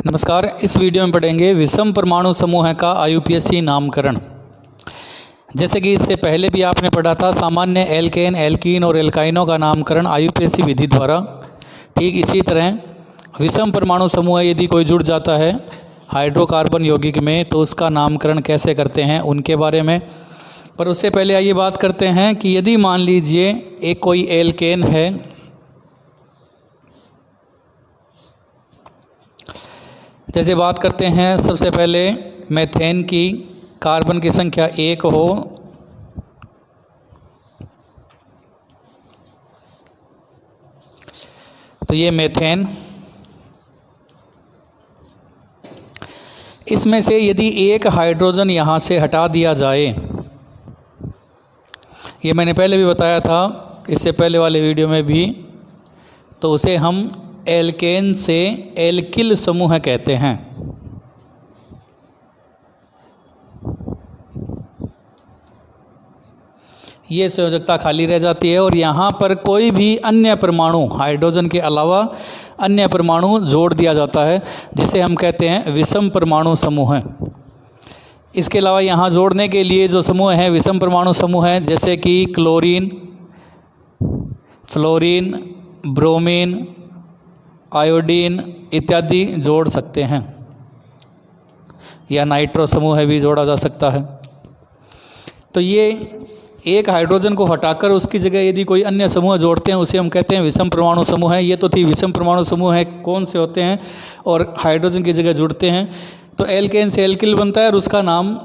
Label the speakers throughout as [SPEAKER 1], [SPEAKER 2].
[SPEAKER 1] नमस्कार। इस वीडियो में पढ़ेंगे विषम परमाणु समूह का आईयूपीएसी नामकरण। जैसे कि इससे पहले भी आपने पढ़ा था सामान्य एल्केन, एल्कीन और एल्काइनों का नामकरण आईयूपीएसी विधि द्वारा। ठीक इसी तरह विषम परमाणु समूह यदि कोई जुड़ जाता है हाइड्रोकार्बन यौगिक में तो उसका नामकरण कैसे करते हैं उनके बारे में। पर उससे पहले आइए बात करते हैं कि यदि मान लीजिए एक कोई एल्केन है, जैसे बात करते हैं सबसे पहले मेथेन की कार्बन की संख्या 1 हो तो ये मेथेन, इसमें से यदि एक हाइड्रोजन यहाँ से हटा दिया जाए, ये मैंने पहले भी बताया था इससे पहले वाले वीडियो में भी, तो उसे हम एल्केन से एल्किल समूह कहते हैं। ये संयोजकता खाली रह जाती है और यहाँ पर कोई भी अन्य परमाणु हाइड्रोजन के अलावा अन्य परमाणु जोड़ दिया जाता है, जिसे हम कहते हैं विषम परमाणु समूह। इसके अलावा यहाँ जोड़ने के लिए जो समूह हैं विषम परमाणु समूह हैं, जैसे कि क्लोरीन, फ्लोरीन, ब्रोमीन, आयोडीन इत्यादि जोड़ सकते हैं, या नाइट्रो समूह भी जोड़ा जा सकता है। तो ये एक हाइड्रोजन को हटाकर उसकी जगह यदि कोई अन्य समूह जोड़ते हैं उसे हम कहते हैं विषम परमाणु समूह है। ये तो थी विषम परमाणु समूह है कौन से होते हैं और हाइड्रोजन की जगह जुड़ते हैं। तो एल्केन से एल्किल बनता है और उसका नाम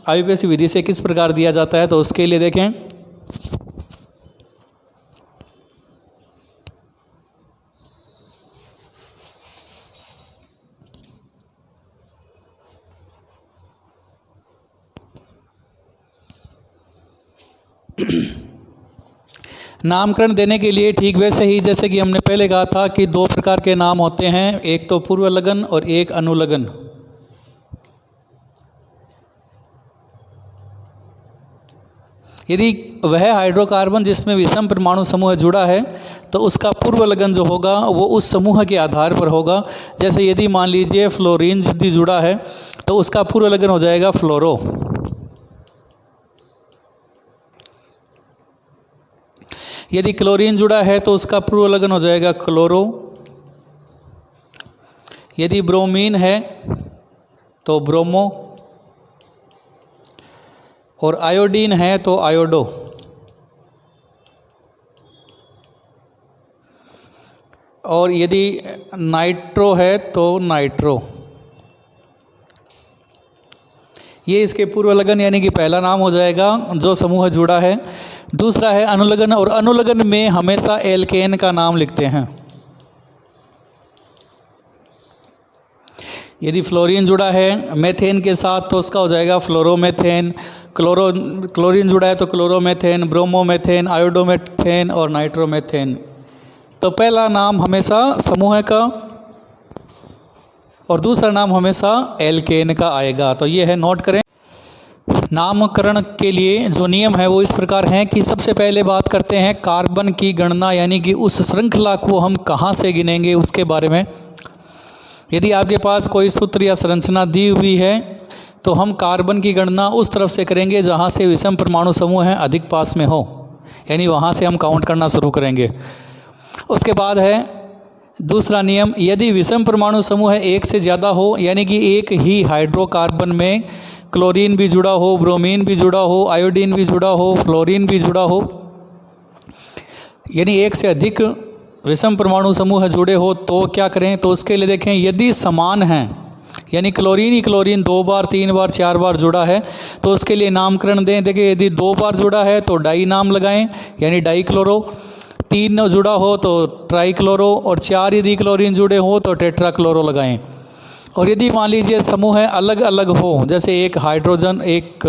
[SPEAKER 1] आईयूपीएसी विधि से किस प्रकार दिया जाता है, तो उसके लिए देखें। नामकरण देने के लिए ठीक वैसे ही जैसे कि हमने पहले कहा था कि दो प्रकार के नाम होते हैं, एक तो पूर्व लगन और एक अनुलग्न। यदि वह हाइड्रोकार्बन जिसमें विषम परमाणु समूह जुड़ा है तो उसका पूर्व लगन जो होगा वो उस समूह के आधार पर होगा। जैसे यदि मान लीजिए फ्लोरीन यदि जुड़ा है तो उसका पूर्व लगन हो जाएगा फ्लोरो। यदि क्लोरीन जुड़ा है तो उसका पूर्व लगन हो जाएगा क्लोरो। यदि ब्रोमीन है तो ब्रोमो, और आयोडीन है तो आयोडो। और यदि नाइट्रो है तो नाइट्रो। ये इसके पूर्व लगन यानी कि पहला नाम हो जाएगा जो समूह जुड़ा है। दूसरा है अनुलग्न, और अनुलग्न में हमेशा एल्केन का नाम लिखते हैं। यदि फ्लोरीन जुड़ा है मेथेन के साथ तो उसका हो जाएगा फ्लोरोमेथेन। क्लोरीन जुड़ा है तो क्लोरोमेथेन, ब्रोमोमेथेन, आयोडोमेथेन और नाइट्रोमेथेन। तो पहला नाम हमेशा समूह का और दूसरा नाम हमेशा एल्केन का आएगा। तो ये है, नोट करें। नामकरण के लिए जो नियम है वो इस प्रकार हैं कि सबसे पहले बात करते हैं कार्बन की गणना, यानी कि उस श्रृंखला को हम कहाँ से गिनेंगे उसके बारे में। यदि आपके पास कोई सूत्र या संरचना दी हुई है तो हम कार्बन की गणना उस तरफ से करेंगे जहाँ से विषम परमाणु समूह है अधिक पास में हो, यानी वहाँ से हम काउंट करना शुरू करेंगे। उसके बाद है दूसरा नियम, यदि विषम परमाणु समूह एक से ज़्यादा हो, यानी कि एक ही हाइड्रोकार्बन में क्लोरीन भी जुड़ा हो, ब्रोमीन भी जुड़ा हो, आयोडीन भी जुड़ा हो, फ्लोरीन भी जुड़ा हो, यानी एक से अधिक विषम परमाणु समूह जुड़े हो तो क्या करें। तो उसके लिए देखें, यदि समान हैं यानी क्लोरीन ही क्लोरीन 2 बार 3 बार 4 बार जुड़ा है तो उसके लिए नामकरण दें। देखिए यदि 2 बार जुड़ा है तो डाई नाम लगाएं यानी डाई क्लोरो, 3 जुड़ा हो तो ट्राई क्लोरो, और 4 यदि क्लोरीन जुड़े हो तो टेट्रा क्लोरो लगाएं। और यदि मान लीजिए समूह अलग अलग हो, जैसे एक हाइड्रोजन, एक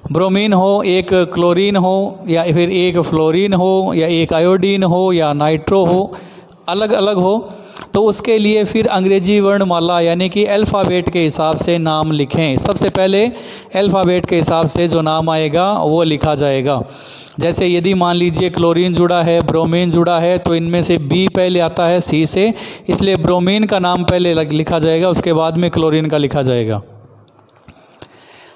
[SPEAKER 1] ब्रोमीन हो, एक क्लोरीन हो, या फिर एक फ्लोरीन हो, या एक आयोडीन हो, या नाइट्रो हो, अलग अलग हो, तो उसके लिए फिर अंग्रेजी वर्णमाला यानी कि अल्फ़ाबेट के हिसाब से नाम लिखें। सबसे पहले अल्फ़ाबेट के हिसाब से जो नाम आएगा वो लिखा जाएगा। जैसे यदि मान लीजिए क्लोरीन जुड़ा है, ब्रोमीन जुड़ा है, तो इनमें से बी पहले आता है सी से, इसलिए ब्रोमीन का नाम पहले लिखा जाएगा, उसके बाद में क्लोरीन का लिखा जाएगा।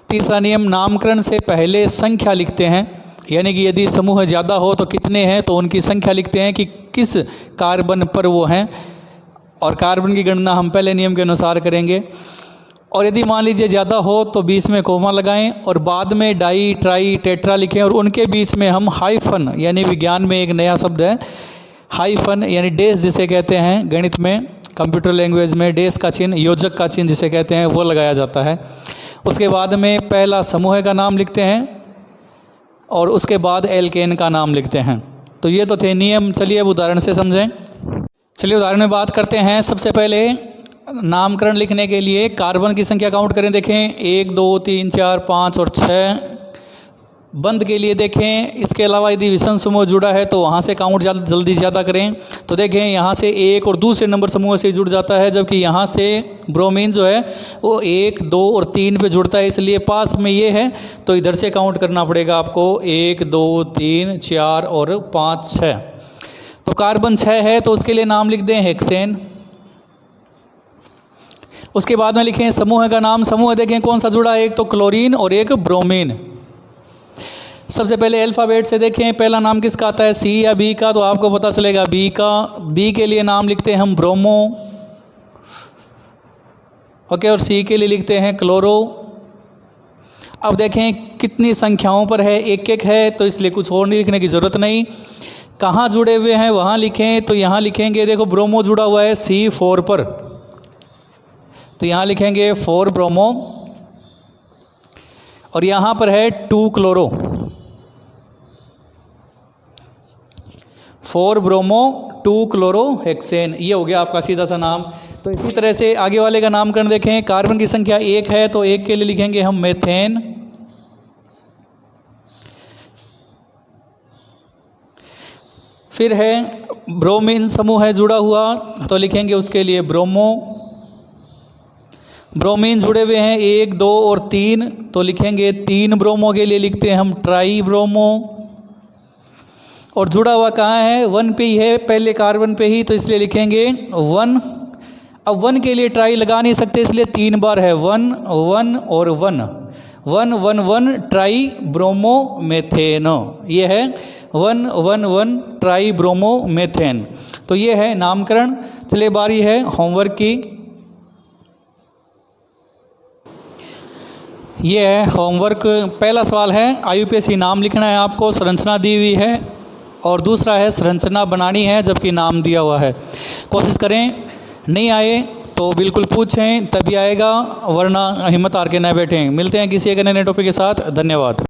[SPEAKER 1] तीसरा नियम, नामकरण से पहले संख्या लिखते हैं, यानी कि यदि समूह ज़्यादा हो तो कितने हैं तो उनकी संख्या लिखते हैं कि किस कार्बन पर वो हैं, और कार्बन की गणना हम पहले नियम के अनुसार करेंगे। और यदि मान लीजिए ज़्यादा हो तो बीच में कोमा लगाएं और बाद में डाई, ट्राई, टेट्रा लिखें, और उनके बीच में हम हाइफन, यानी विज्ञान में एक नया शब्द है हाइफन, यानी डेस जिसे कहते हैं, गणित में, कंप्यूटर लैंग्वेज में डेस का चिन्ह, योजक का चिन्ह जिसे कहते हैं, वो लगाया जाता है। उसके बाद में पहला समूह का नाम लिखते हैं और उसके बाद एल्केन का नाम लिखते हैं। तो ये तो थे नियम। चलिए अब उदाहरण से समझें। चलिए उदाहरण में बात करते हैं। सबसे पहले नामकरण लिखने के लिए कार्बन की संख्या काउंट करें। देखें 1 2 3 4 5 और 6। बंद के लिए देखें, इसके अलावा यदि विषम समूह जुड़ा है तो वहाँ से काउंट जल्दी ज़्यादा करें। तो देखें यहाँ से 1 और दूसरे नंबर समूह से जुड़ जाता है, जबकि यहाँ से ब्रोमीन जो है वो 1 2 और 3 पे जुड़ता है, इसलिए पास में ये है तो इधर से काउंट करना पड़ेगा आपको 1 2 3 4 और 5 6। तो कार्बन 6 है तो उसके लिए नाम लिख दें हेक्सेन। उसके बाद में लिखें समूह का नाम। समूह देखें कौन सा जुड़ा है, एक तो क्लोरीन और एक ब्रोमीन। सबसे पहले अल्फ़ाबेट से देखें पहला नाम किसका आता है, सी या बी का, तो आपको पता चलेगा बी का। बी के लिए नाम लिखते हैं हम ब्रोमो, ओके, और सी के लिए लिखते हैं क्लोरो। अब देखें कितनी संख्याओं पर है, एक एक है, तो इसलिए कुछ और नहीं लिखने की ज़रूरत नहीं। कहाँ जुड़े हुए हैं वहाँ लिखें, तो यहाँ लिखेंगे, देखो ब्रोमो जुड़ा हुआ है C4 पर, तो यहाँ लिखेंगे 4 ब्रोमो, और यहाँ पर है 2 क्लोरो, 4 ब्रोमो 2 क्लोरो हेक्सेन। ये हो गया आपका सीधा सा नाम। तो इसी तरह से आगे वाले का नामकरण देखें। कार्बन की संख्या 1 है तो 1 के लिए लिखेंगे हम मेथेन। फिर है ब्रोमीन समूह है जुड़ा हुआ तो लिखेंगे उसके लिए ब्रोमो। ब्रोमीन जुड़े हुए हैं 1 2 और 3 तो लिखेंगे 3 ब्रोमो के लिए लिखते हैं हम ट्राई ब्रोमो। और जुड़ा हुआ कहाँ है, 1 पे ही है, पहले कार्बन पे ही, तो इसलिए लिखेंगे 1। अब 1 के लिए ट्राई लगा नहीं सकते इसलिए 3 बार है 1 1 और 1 1 1 1 ट्राई ब्रोमो मेथेन। ये है 1 1 1 ट्राई ब्रोमो मेथेन। तो ये है नामकरण। चलिए बारी है होमवर्क की। ये है होमवर्क। पहला सवाल है IUPAC नाम लिखना है आपको, संरचना दी हुई है, और दूसरा है संरचना बनानी है जबकि नाम दिया हुआ है। कोशिश करें, नहीं आए तो बिल्कुल पूछें तभी आएगा, वरना हिम्मत हार के न बैठें। मिलते हैं किसी एक नए टॉपिक के साथ। धन्यवाद।